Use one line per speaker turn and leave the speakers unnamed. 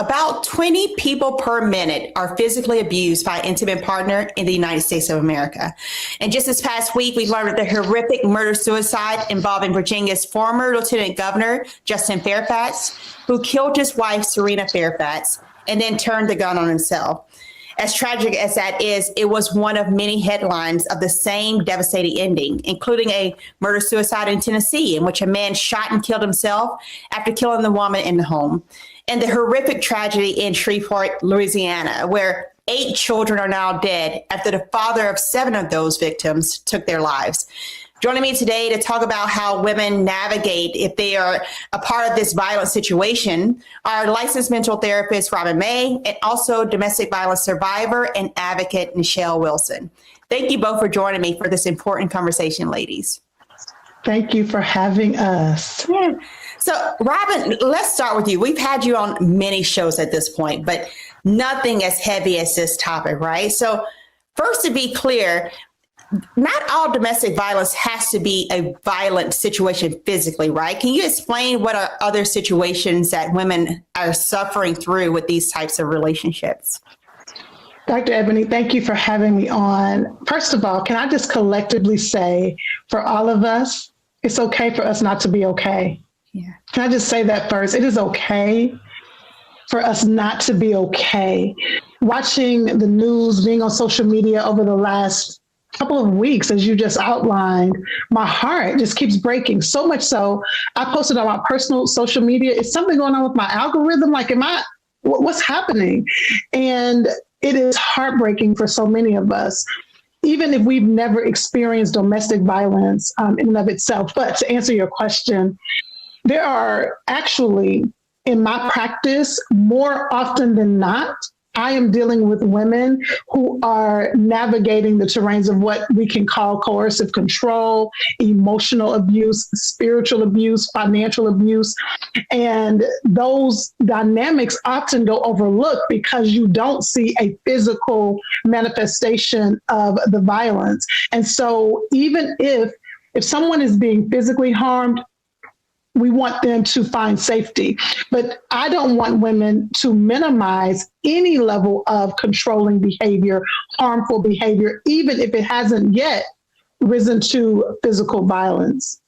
about 20 people per minute are physically abused by an intimate partner in the United States of America. And just this past week, we learned of the horrific murder-suicide involving Virginia's former Lieutenant Governor, Justin Fairfax, who killed his wife, Serena Fairfax, and then turned the gun on himself. As tragic as that is, it was one of many headlines of the same devastating ending, including a murder-suicide in Tennessee, in which a man shot and killed himself after killing the woman in the home, and the horrific tragedy in Shreveport, Louisiana, where 8 children are now dead after the father of 7 of those victims took their lives. Joining me today to talk about how women navigate if they are a part of this violent situation are licensed mental therapist Robin May and also domestic violence survivor and advocate Nichelle Wilson. Thank you both for joining me for this important conversation, ladies.
Thank you for having us.
Yeah. So, Robin, let's start with you. We've had you on many shows at this point, but nothing as heavy as this topic, right? So, first, to be clear, not all domestic violence has to be a violent situation physically, right? Can you explain what are other situations that women are suffering through with these types of relationships?
Dr. Ebony, thank you for having me on. First of all, can I just collectively say for all of us, it's okay for us not to be okay.
Yeah.
Can I just say that first? It is okay for us not to be okay. Watching the news, being on social media over the last couple of weeks, as you just outlined, my heart just keeps breaking. So much so, I posted on my personal social media, is something going on with my algorithm? Like, what's happening? And it is heartbreaking for so many of us, even if we've never experienced domestic violence in and of itself. But to answer your question, there are actually, in my practice, more often than not, I am dealing with women who are navigating the terrains of what we can call coercive control, emotional abuse, spiritual abuse, financial abuse. And those dynamics often go overlooked because you don't see a physical manifestation of the violence. And so even if someone is being physically harmed, we want them to find safety. But I don't want women to minimize any level of controlling behavior, harmful behavior, even if it hasn't yet risen to physical violence.